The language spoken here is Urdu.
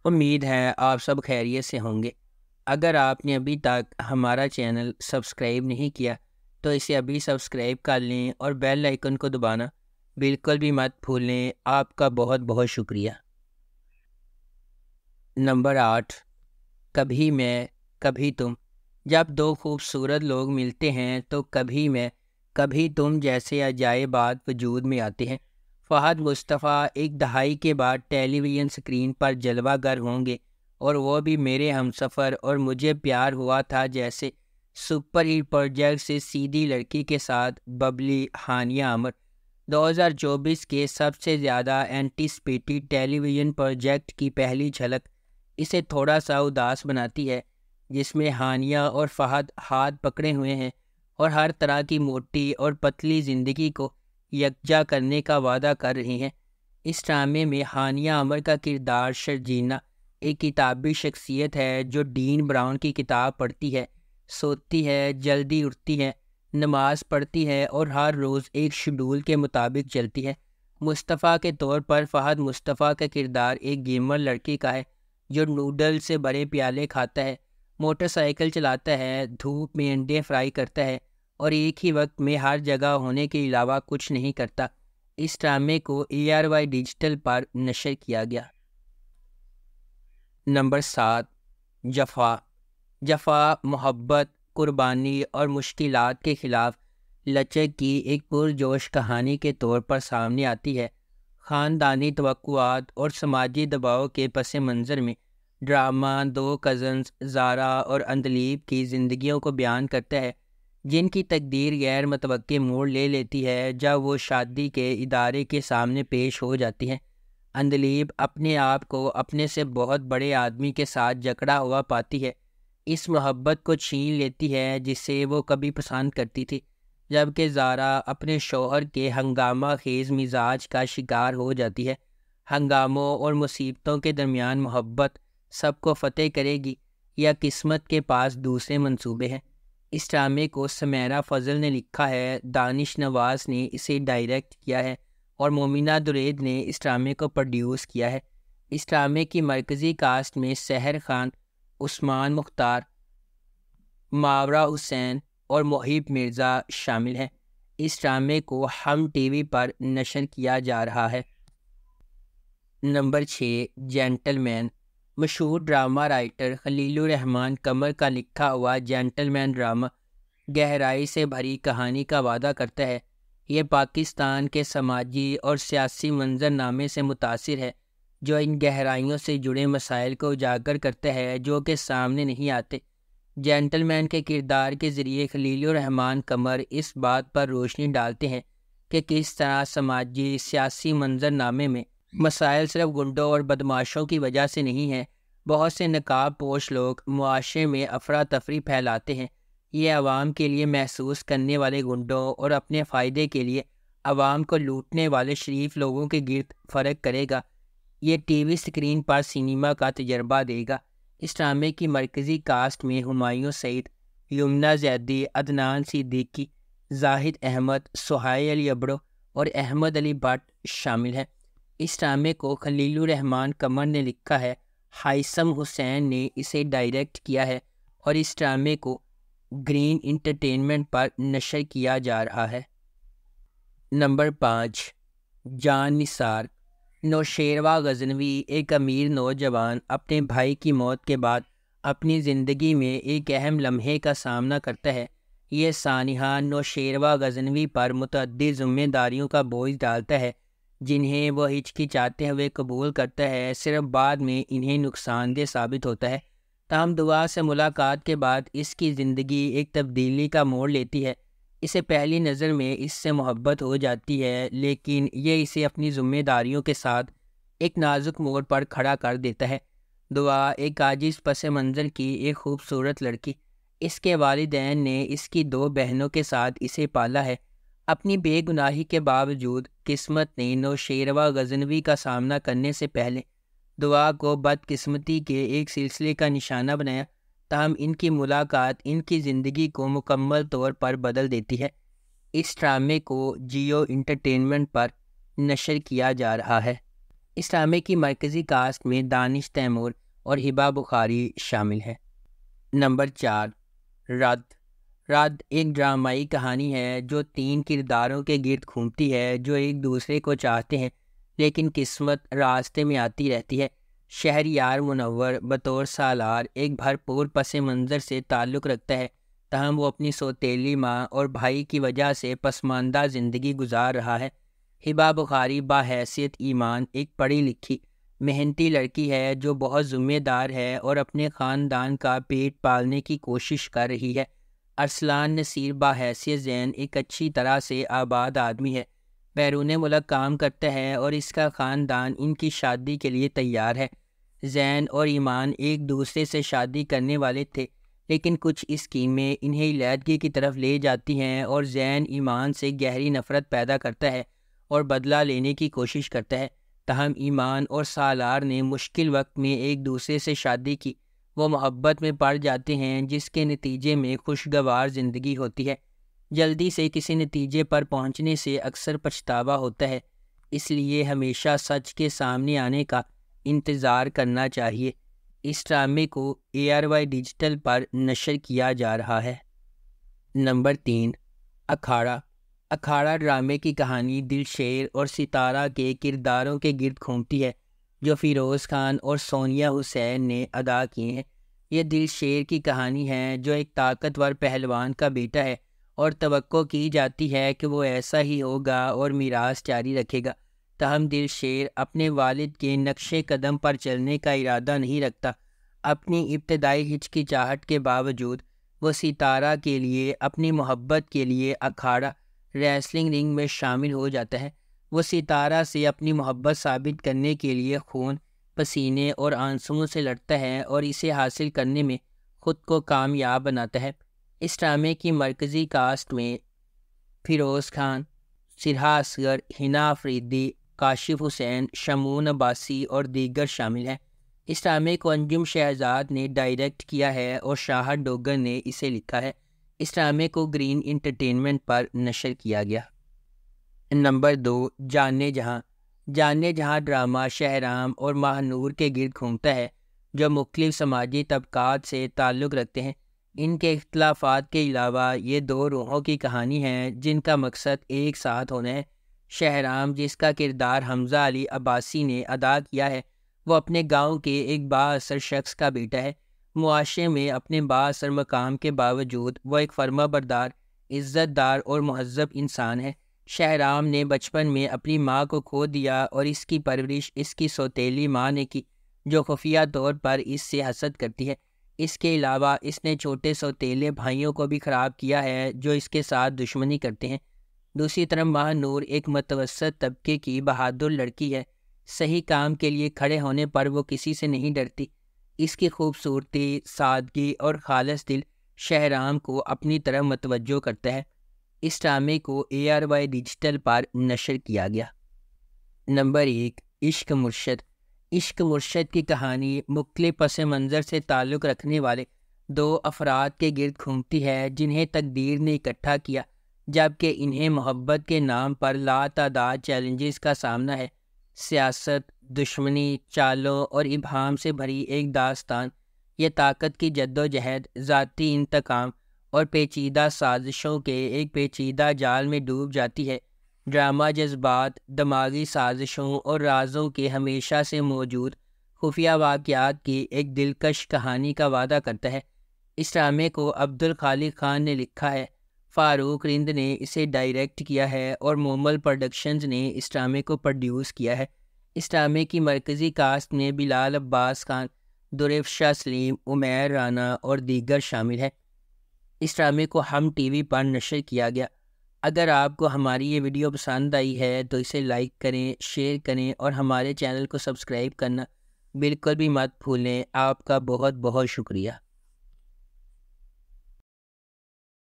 امید ہے آپ سب خیریت سے ہوں گے۔ اگر آپ نے ابھی تک ہمارا چینل سبسکرائب نہیں کیا تو اسے ابھی سبسکرائب کر لیں اور بیل آئیکن کو دبانا بالکل بھی مت بھولیں۔ آپ کا بہت بہت شکریہ۔ نمبر 8، کبھی میں کبھی تم۔ جب دو خوبصورت لوگ ملتے ہیں تو کبھی میں کبھی تم جیسے عجائبات وجود میں آتے ہیں۔ فہد مصطفیٰ ایک دہائی کے بعد ٹیلی ویژن سکرین پر جلوہ گر ہوں گے، اور وہ بھی میرے ہمسفر اور مجھے پیار ہوا تھا جیسے سپر ہٹ پروجیکٹ سے سیدھی لڑکی کے ساتھ ببلی ہانیہ عامر۔ 2024 کے سب سے زیادہ اینٹیسپیٹڈ ٹیلی ویژن پروجیکٹ کی پہلی جھلک اسے تھوڑا سا اداس بناتی ہے، جس میں ہانیہ اور فہد ہاتھ پکڑے ہوئے ہیں اور ہر طرح کی موٹی اور پتلی زندگی کو یکجا کرنے کا وعدہ کر رہی ہیں۔ اس ڈرامے میں ہانیہ عامر کا کردار شرجینا ایک کتابی شخصیت ہے جو ڈین براؤن کی کتاب پڑھتی ہے، سوتی ہے، جلدی اٹھتی ہے، نماز پڑھتی ہے اور ہر روز ایک شیڈول کے مطابق چلتی ہے۔ مصطفیٰ کے طور پر فہد مصطفیٰ کا کردار ایک گیمر لڑکی کا ہے جو نوڈل سے بڑے پیالے کھاتا ہے، موٹر سائیکل چلاتا ہے، دھوپ میں انڈے فرائی کرتا ہے اور ایک ہی وقت میں ہر جگہ ہونے کے علاوہ کچھ نہیں کرتا۔ اس ڈرامے کو ARY ڈیجیٹل پر نشر کیا گیا۔ نمبر 7، جفا۔ جفا محبت، قربانی اور مشکلات کے خلاف لچک کی ایک پرجوش کہانی کے طور پر سامنے آتی ہے۔ خاندانی توقعات اور سماجی دباؤ کے پس منظر میں ڈرامہ دو کزنز زارا اور اندلیب کی زندگیوں کو بیان کرتا ہے، جن کی تقدیر غیر متوقع موڑ لے لیتی ہے جب وہ شادی کے ادارے کے سامنے پیش ہو جاتی ہیں۔ اندلیب اپنے آپ کو اپنے سے بہت بڑے آدمی کے ساتھ جکڑا ہوا پاتی ہے، اس محبت کو چھین لیتی ہے جسے وہ کبھی پسند کرتی تھی، جبکہ زارا اپنے شوہر کے ہنگامہ خیز مزاج کا شکار ہو جاتی ہے۔ ہنگاموں اور مصیبتوں کے درمیان محبت سب کو فتح کرے گی یا قسمت کے پاس دوسرے منصوبے ہیں؟ اس ڈرامے کو سمیرہ فضل نے لکھا ہے، دانش نواز نے اسے ڈائریکٹ کیا ہے اور مومنہ درید نے اس ڈرامے کو پروڈیوس کیا ہے۔ اس ڈرامے کی مرکزی کاسٹ میں سحر خان، عثمان مختار، ماورا حسین اور محب مرزا شامل ہیں۔ اس ڈرامے کو ہم ٹی وی پر نشر کیا جا رہا ہے۔ نمبر 6، جینٹل مین۔ مشہور ڈرامہ رائٹر خلیل الرحمن قمر کا لکھا ہوا جینٹل مین ڈرامہ گہرائی سے بھری کہانی کا وعدہ کرتا ہے۔ یہ پاکستان کے سماجی اور سیاسی منظرنامے سے متاثر ہے، جو ان گہرائیوں سے جڑے مسائل کو اجاگر کرتا ہے جو کہ سامنے نہیں آتے۔ جینٹل مین کے کردار کے ذریعے خلیل الرحمن قمر اس بات پر روشنی ڈالتے ہیں کہ کس طرح سماجی سیاسی منظرنامے میں مسائل صرف گنڈوں اور بدماشوں کی وجہ سے نہیں ہیں۔ بہت سے نقاب پوش لوگ معاشرے میں افراتفری پھیلاتے ہیں۔ یہ عوام کے لیے محسوس کرنے والے گنڈوں اور اپنے فائدے کے لیے عوام کو لوٹنے والے شریف لوگوں کے گرد فرق کرے گا۔ یہ ٹی وی سکرین پر سینما کا تجربہ دے گا۔ اس ڈرامے کی مرکزی کاسٹ میں ہمایوں سعید، یمنا زیدی، عدنان صدیقی، زاہد احمد، سہیل علی ابڑو اور احمد علی بٹ شامل ہیں۔ اس ڈرامے کو خلیل الرحمن قمر نے لکھا ہے، ہائثم حسین نے اسے ڈائریکٹ کیا ہے اور اس ڈرامے کو گرین انٹرٹینمنٹ پر نشر کیا جا رہا ہے۔ نمبر 5، جان نثار۔ نوشیروہ غزنوی ایک امیر نوجوان اپنے بھائی کی موت کے بعد اپنی زندگی میں ایک اہم لمحے کا سامنا کرتا ہے۔ یہ سانحہ نوشیروہ غزنوی پر متعدد ذمہ داریوں کا بوجھ ڈالتا ہے جنہیں وہ ہچکچاتے ہوئے قبول کرتا ہے، صرف بعد میں انہیں نقصان دہ ثابت ہوتا ہے۔ تاہم دعا سے ملاقات کے بعد اس کی زندگی ایک تبدیلی کا موڑ لیتی ہے۔ اسے پہلی نظر میں اس سے محبت ہو جاتی ہے، لیکن یہ اسے اپنی ذمہ داریوں کے ساتھ ایک نازک موڑ پر کھڑا کر دیتا ہے۔ دعا ایک عاجز پس منظر کی ایک خوبصورت لڑکی، اس کے والدین نے اس کی 2 بہنوں کے ساتھ اسے پالا ہے۔ اپنی بے گناہی کے باوجود قسمت نے نوشیروہ غزنوی کا سامنا کرنے سے پہلے دعا کو بدقسمتی کے ایک سلسلے کا نشانہ بنایا، تاہم ان کی ملاقات ان کی زندگی کو مکمل طور پر بدل دیتی ہے۔ اس ڈرامے کو جیو انٹرٹینمنٹ پر نشر کیا جا رہا ہے۔ اس ڈرامے کی مرکزی کاسٹ میں دانش تیمور اور ہبہ بخاری شامل ہے۔ نمبر 4، رد۔ رد ایک ڈرامائی کہانی ہے جو 3 کرداروں کے گرد گھومتی ہے جو ایک دوسرے کو چاہتے ہیں لیکن قسمت راستے میں آتی رہتی ہے۔ شہریار منور بطور سالار ایک بھرپور پس منظر سے تعلق رکھتا ہے، تاہم وہ اپنی سوتیلی ماں اور بھائی کی وجہ سے پسماندہ زندگی گزار رہا ہے۔ ہبہ بخاری بحیثیت ایمان ایک پڑھی لکھی محنتی لڑکی ہے جو بہت ذمہ دار ہے اور اپنے خاندان کا پیٹ پالنے کی کوشش کر رہی ہے۔ ارسلان نصیر بحیثیت زین ایک اچھی طرح سے آباد آدمی ہے، بیرون ملک کام کرتا ہے اور اس کا خاندان ان کی شادی کے لیے تیار ہے۔ زین اور ایمان ایک دوسرے سے شادی کرنے والے تھے لیکن کچھ اسکیمیں انہیں علیحدگی کی طرف لے جاتی ہیں اور زین ایمان سے گہری نفرت پیدا کرتا ہے اور بدلہ لینے کی کوشش کرتا ہے۔ تاہم ایمان اور سالار نے مشکل وقت میں ایک دوسرے سے شادی کی، وہ محبت میں پڑ جاتے ہیں جس کے نتیجے میں خوشگوار زندگی ہوتی ہے۔ جلدی سے کسی نتیجے پر پہنچنے سے اکثر پچھتاوا ہوتا ہے، اس لیے ہمیشہ سچ کے سامنے آنے کا انتظار کرنا چاہیے۔ اس ڈرامے کو ARY ڈیجیٹل پر نشر کیا جا رہا ہے۔ نمبر 3، اکھاڑا۔ اکھاڑا ڈرامے کی کہانی دلشیر اور ستارہ کے کرداروں کے گرد گھومتی ہے جو فیروز خان اور سونیا حسین نے ادا کیے ہیں۔ یہ دلشیر کی کہانی ہے جو ایک طاقتور پہلوان کا بیٹا ہے اور توقع کی جاتی ہے کہ وہ ایسا ہی ہوگا اور میراث جاری رکھے گا، تاہم دلشیر اپنے والد کے نقش قدم پر چلنے کا ارادہ نہیں رکھتا۔ اپنی ابتدائی ہچکچاہٹ کے باوجود وہ ستارہ کے لیے اپنی محبت کے لیے اکھاڑا ریسلنگ رنگ میں شامل ہو جاتا ہے۔ وہ ستارہ سے اپنی محبت ثابت کرنے کے لیے خون، پسینے اور آنسوؤں سے لڑتا ہے اور اسے حاصل کرنے میں خود کو کامیاب بناتا ہے۔ اس ڈرامے کی مرکزی کاسٹ میں فیروز خان، سرہا اصغر، حنا آفریدی، کاشف حسین، شمعون عباسی اور دیگر شامل ہیں۔ اس ڈرامے کو انجم شہزاد نے ڈائریکٹ کیا ہے اور شاہد ڈوگر نے اسے لکھا ہے۔ اس ڈرامے کو گرین انٹرٹینمنٹ پر نشر کیا گیا۔ نمبر 2، جانے جہاں۔ جانے جہاں ڈرامہ شہرام اور ماہ نور کے گرد گھومتا ہے جو مختلف سماجی طبقات سے تعلق رکھتے ہیں۔ ان کے اختلافات کے علاوہ یہ 2 روحوں کی کہانی ہے جن کا مقصد ایک ساتھ ہونا ہے۔ شہرام، جس کا کردار حمزہ علی عباسی نے ادا کیا ہے، وہ اپنے گاؤں کے ایک بااثر شخص کا بیٹا ہے۔ معاشرے میں اپنے بااثر مقام کے باوجود وہ ایک فرما بردار، عزت دار اور مہذب انسان ہے۔ شہرام نے بچپن میں اپنی ماں کو کھو دیا اور اس کی پرورش اس کی سوتیلی ماں نے کی جو خفیہ طور پر اس سے حسد کرتی ہے۔ اس کے علاوہ اس نے چھوٹے سوتیلے بھائیوں کو بھی خراب کیا ہے جو اس کے ساتھ دشمنی کرتے ہیں۔ دوسری طرف ماہ نور ایک متوسط طبقے کی بہادر لڑکی ہے، صحیح کام کے لیے کھڑے ہونے پر وہ کسی سے نہیں ڈرتی۔ اس کی خوبصورتی، سادگی اور خالص دل شہرام کو اپنی طرف متوجہ کرتا ہے۔ اس ڈرامے کو ARY ڈیجیٹل پر نشر کیا گیا۔ نمبر 1، عشق مرشد۔ عشق مرشد کی کہانی مختلف پس منظر سے تعلق رکھنے والے 2 افراد کے گرد گھومتی ہے جنہیں تقدیر نے اکٹھا کیا جبکہ انہیں محبت کے نام پر لاتعداد چیلنجز کا سامنا ہے۔ سیاست، دشمنی، چالوں اور ابہام سے بھری ایک داستان، یہ طاقت کی جدوجہد، ذاتی انتقام اور پیچیدہ سازشوں کے ایک پیچیدہ جال میں ڈوب جاتی ہے۔ ڈرامہ جذبات، دماغی سازشوں اور رازوں کے ہمیشہ سے موجود خفیہ واقعات کی ایک دلکش کہانی کا وعدہ کرتا ہے۔ اس ڈرامے کو عبدالخالق خان نے لکھا ہے، فاروق رند نے اسے ڈائریکٹ کیا ہے اور مومل پروڈکشنز نے اس ڈرامے کو پروڈیوس کیا ہے۔ اس ڈرامے کی مرکزی کاسٹ میں بلال عباس خان، درفشہ سلیم، عمیر رانا اور دیگر شامل ہیں۔ اس ڈرامے کو ہم TV پر نشر کیا گیا۔ اگر آپ کو ہماری یہ ویڈیو پسند آئی ہے تو اسے لائک کریں، شیئر کریں اور ہمارے چینل کو سبسکرائب کرنا بالکل بھی مت بھولیں۔ آپ کا بہت بہت شکریہ۔